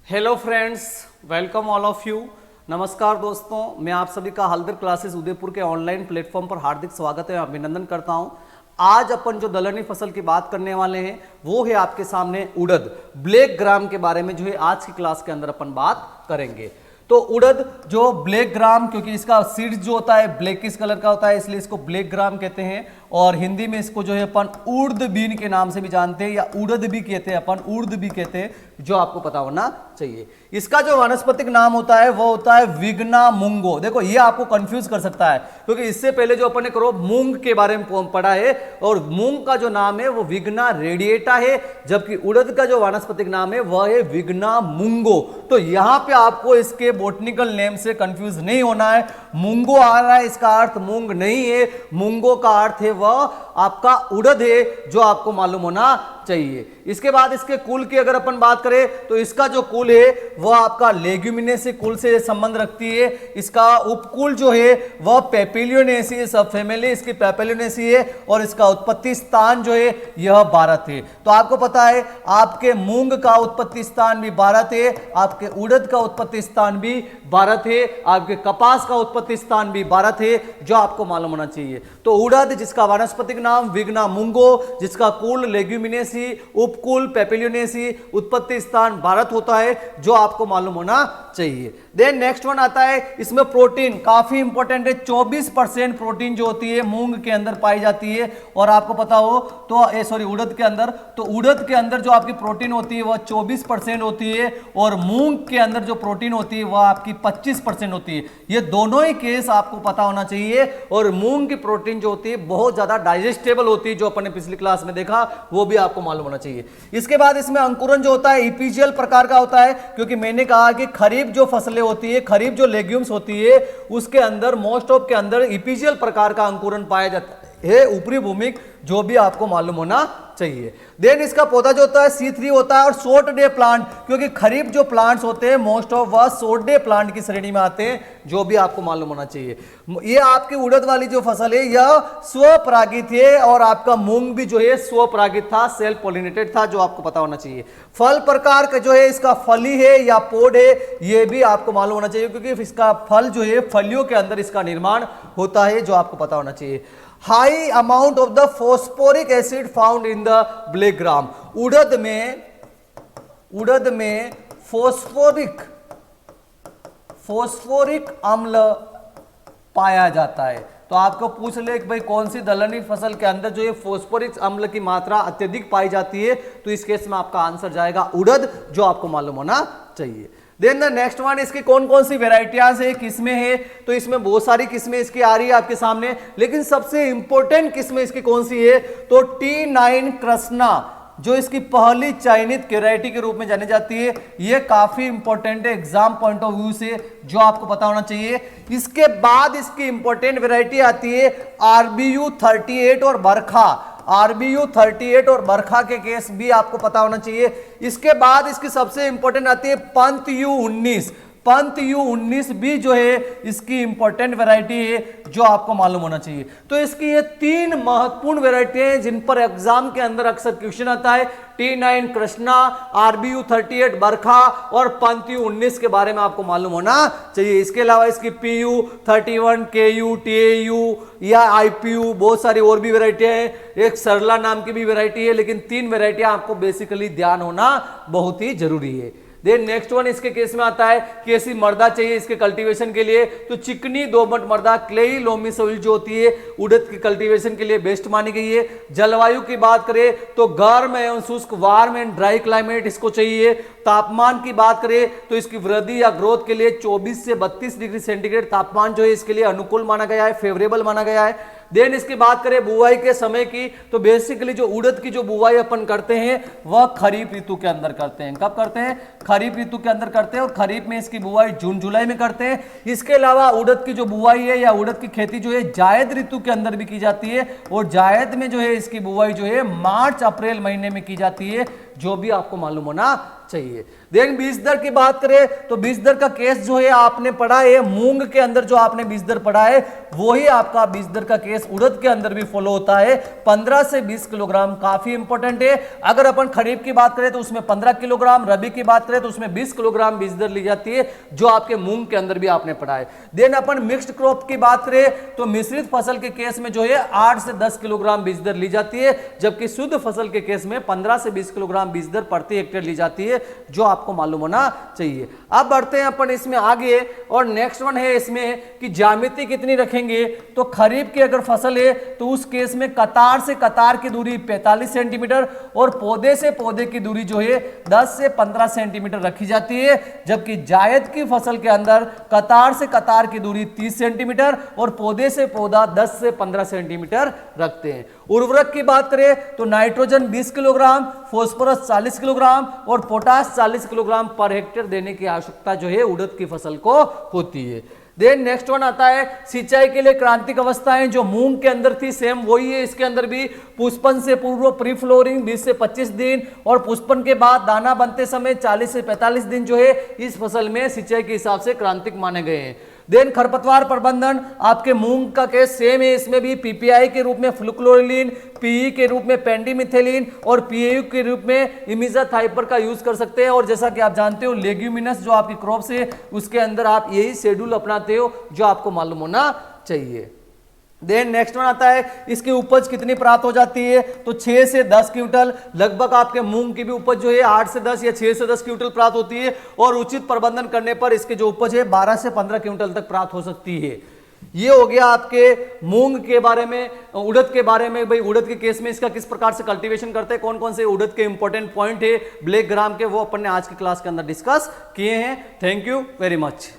Hello friends, welcome all of you. नमस्कार दोस्तों, मैं आप सभी का हल्दर क्लासेस उदयपुर के ऑनलाइन प्लेटफॉर्म पर हार्दिक स्वागत है, अभिनंदन करता हूं। आज अपन जो दलहनी फसल की बात करने वाले हैं वो है आपके सामने उड़द ब्लैक ग्राम के बारे में जो है आज की क्लास के अंदर अपन बात करेंगे। तो उड़द जो ब्लैक ग्राम, क्योंकि इसका सीड जो होता है ब्लैकिश कलर का होता है इसलिए इसको ब्लैक ग्राम कहते हैं, और हिंदी में इसको जो है अपन उर्द बीन के नाम से भी जानते हैं या उड़द भी कहते हैं, अपन उर्द भी कहते हैं, जो आपको पता होना चाहिए। इसका जो वानस्पतिक नाम होता है वो होता है विग्ना मूंगो। देखो ये आपको कंफ्यूज कर सकता है क्योंकि इससे पहले जो अपन ने करो मूंग के बारे में पढ़ा है और मूंग का जो नाम है वो विग्ना रेडिएटा है, जबकि उड़द का जो वानस्पतिक नाम है वह है विग्ना मूंगो। तो यहां पे आपको इसके बोटनिकल नेम से कंफ्यूज नहीं होना है। मूंगो आ रहा है, इसका अर्थ मूंग नहीं है, मूंगो का अर्थ है वह आपका उड़द है, जो आपको मालूम होना चाहिए। इसके बाद इसके कुल की अगर अपन बात करें तो इसका जो कुल है वह आपका लेग्यूमिनेसी कुल से संबंध रखती है। इसका उपकुल जो है वह पेपिलियोनेसी सब फैमिली इसकी पेपिलियोनेसी है, और इसका उत्पत्ति स्थान जो है यह भारत है। तो आपको पता है आपके मूंग का उत्पत्ति स्थान भी भारत है, आपके उड़द का उत्पत्ति स्थान भी भारत है, आपके कपास का उत्पत्ति स्थान भी भारत है, जो आपको मालूम होना चाहिए। तो उड़द जिसका वानस्पतिक नाम विग्ना मूंगो, जिसका कुल लेग्यूमिनेसी, उपकुल पेपिलियोनेसी, उत्पत्ति स्थान भारत होता है, जो आपको मालूम होना चाहिए। देन नेक्स्ट वन आता है, इसमें प्रोटीन काफी इंपॉर्टेंट है। 24% प्रोटीन जो होती है मूंग के अंदर पाई जाती है, और आपको पता हो तो उड़द के अंदर, तो उड़द के अंदर जो आपकी प्रोटीन होती है वह 24% होती है, और मूंग के अंदर जो प्रोटीन होती है वह आपकी 25% होती है। ये दोनों ही केस आपको पता होना चाहिए। और मूंग की प्रोटीन जो होती है बहुत ज्यादा डाइजेस्टेबल होती है, जो अपन ने पिछली क्लास में देखा, वो भी आपको मालूम होना चाहिए। इसके बाद इसमें अंकुरन जो होता है इपीजियल प्रकार का होता है, क्योंकि मैंने कहा कि खरीफ जो फसलें होती है, खरीफ जो लेग्यूम्स होती है, उसके अंदर मोस्ट ऑफ के अंदर इपीजियल प्रकार का अंकुरन पाया जाता है, ऊपरी भूमिक, जो भी आपको मालूम होना चाहिए। देन इसका पौधा जो होता है C3 होता है, और शॉर्ट डे प्लांट, क्योंकि खरीफ जो प्लांट्स होते हैं मोस्ट ऑफ वह शॉर्ट डे प्लांट की श्रेणी में आते हैं, जो भी आपको मालूम होना चाहिए। ये आपकी उड़द वाली जो फसल है यह स्वपरागित है, और आपका मूंग भी जो है स्वपरागित था, सेल्फ पॉलिनेटेड था, जो आपको पता होना चाहिए। फल प्रकार का जो है इसका फली है या पोड है, यह भी आपको मालूम होना चाहिए, क्योंकि इसका फल जो है फलियों के अंदर इसका निर्माण होता है, जो आपको पता होना चाहिए। High amount of the phosphoric acid found in the black gram, उड़द में फॉस्फोरिक अम्ल पाया जाता है। तो आपको पूछ ले कि भाई कौन सी दलहनी फसल के अंदर जो ये फॉस्फोरिक अम्ल की मात्रा अत्यधिक पाई जाती है, तो इस केस में आपका आंसर जाएगा उड़द, जो आपको मालूम होना चाहिए। देन द नेक्स्ट वन, इसकी कौन कौन सी वेराइटियाज है, किस्में हैं, तो इसमें बहुत सारी किस्में इसकी आ रही है आपके सामने, लेकिन सबसे इंपॉर्टेंट किस्में इसकी कौन सी है, तो T9 कृष्णा, जो इसकी पहली चयनित वैरायटी के रूप में जानी जाती है। ये काफी इंपॉर्टेंट है एग्जाम पॉइंट ऑफ व्यू से, जो आपको पता होना चाहिए। इसके बाद इसकी इंपॉर्टेंट वैरायटी आती है RBU 38 और बरखा। RBU 38 और बरखा के केस भी आपको पता होना चाहिए। इसके बाद इसकी सबसे इंपॉर्टेंट आती है पंत U19। पंत U19 भी जो है इसकी इंपॉर्टेंट वैरायटी है, जो आपको मालूम होना चाहिए। तो इसकी ये तीन महत्वपूर्ण वैरायटी हैं जिन पर एग्जाम के अंदर अक्सर क्वेश्चन आता है। T9 कृष्णा, RBU 38 बरखा और पंत U19 के बारे में आपको मालूम होना चाहिए। इसके अलावा इसकी PU 31, KU, TAU या IPU, बहुत सारी और भी वैरायटियां हैं। एक सरला नाम की भी वैरायटी है, लेकिन तीन वैरायटियां आपको बेसिकली ध्यान होना बहुत ही जरूरी है। देन नेक्स्ट वन इसके केस में आता है कि ऐसी मर्दा चाहिए इसके कल्टीवेशन के लिए, तो चिकनी दोमट मर्दा क्लेई लोमी सोइल जो होती है उड़द की कल्टीवेशन के लिए बेस्ट मानी गई है। जलवायु की बात करें तो गर्म एवं शुष्क, वार्म एंड ड्राई क्लाइमेट इसको चाहिए। तापमान की बात करें तो इसकी वृद्धि या ग्रोथ के लिए 24 से 32 डिग्री सेंटीग्रेड तापमान जो है इसके लिए अनुकूल माना गया है, फेवरेबल माना गया है। देन इसकी बात करें बुआई के समय की, तो बेसिकली जो उड़द की जो बुआई अपन करते हैं वह खरीफ ऋतु के अंदर करते हैं। कब करते हैं? खरीफ ऋतु के अंदर करते हैं, और खरीफ में इसकी बुआई जून जुलाई में करते हैं। इसके अलावा उड़द की जो बुआई है या उड़द की खेती जो है जायद ऋतु के अंदर भी की जाती है, और जायद में जो है इसकी बुआई जो है मार्च अप्रैल महीने में की जाती है, जो भी आपको मालूम होना चाहिए। देन बीज दर की बात करें तो बीज दर का केस जो है आपने पढ़ा है, मूंग के अंदर जो आपने बीज दर पढ़ा है वही आपका बीज दर का केस उड़द के अंदर भी फॉलो होता है। 15 से 20 किलोग्राम काफी इंपॉर्टेंट है। अगर अपन खरीफ की बात करें तो उसमें 15 किलोग्राम, रबी की बात करें तो उसमें 20 किलोग्राम बीज दर ली जाती है, जो आपके मूंग के अंदर भी आपने पढ़ा है। देन अपन मिक्स्ड क्रॉप की बात करें तो मिश्रित फसल के केस में जो है 8 से 10 किलोग्राम बीज दर ली जाती है, जबकि शुद्ध फसल के केस में 15 से 20 किलोग्राम बीज दर प्रति हेक्टेयर ली जाती है, जो आपको मालूम होना चाहिए। अब बढ़ते हैं अपन इसमें आगे, और नेक्स्ट वन है इसमें कि ज्यामिति कितनी रखेंगे। तो खरीफ की अगर फसल है तो उस केस में कतार से कतार की दूरी 45 सेंटीमीटर और पौधे से पौधे की दूरी जो है 10 से 15 सेंटीमीटर रखी जाती है, जबकि जायद की फसल के अंदर कतार से कतार की दूरी 30 सेंटीमीटर और पौधे से पौधा 10 से 15 सेंटीमीटर रखते हैं। उर्वरक की बात करें तो नाइट्रोजन 20 किलोग्राम, फास्फोरस 40 किलोग्राम और पोटाश 40 किलोग्राम पर हेक्टेयर देने की आवश्यकता जो है उड़द की फसल को होती है। देन नेक्स्ट वन आता है सिंचाई के लिए क्रांतिक अवस्थाएं, जो मूंग के अंदर थी सेम वही है इसके अंदर भी। पुष्पन से पूर्व प्री फ्लोरिंग 20 से 25 दिन और पुष्पन के बाद दाना बनते समय 40 से 45 दिन जो है इस फसल में सिंचाई के हिसाब से क्रांतिक माने गए हैं। देन खरपतवार प्रबंधन आपके मूंग का केस सेम है, इसमें भी पीपीआई के रूप में फ्लुक्लोरिलीन, पीई के रूप में पेंडिमिथेलिन और पीएयू के रूप में इमिजाथाइपर का यूज कर सकते हैं। और जैसा कि आप जानते हो लेग्यूमिनस जो आपकी क्रॉप्स है उसके अंदर आप यही शेड्यूल अपनाते हो, जो आपको मालूम होना चाहिए। देन नेक्स्ट वन आता है इसकी उपज कितनी प्राप्त हो जाती है। तो 6 से 10 क्विंटल, लगभग आपके मूंग की भी उपज जो है 8 से 10 या 6 से 10 क्विंटल प्राप्त होती है, और उचित प्रबंधन करने पर इसकी जो उपज है 12 से 15 क्विंटल तक प्राप्त हो सकती है। ये हो गया आपके मूंग के बारे में। उड़द के बारे में, भाई उड़द के केस में इसका किस प्रकार से कल्टीवेशन करते हैं, कौन कौन से उड़द के इंपॉर्टेंट पॉइंट है ब्लैक ग्राम के, वो अपन ने आज की क्लास के अंदर डिस्कस किए हैं। Thank you very much.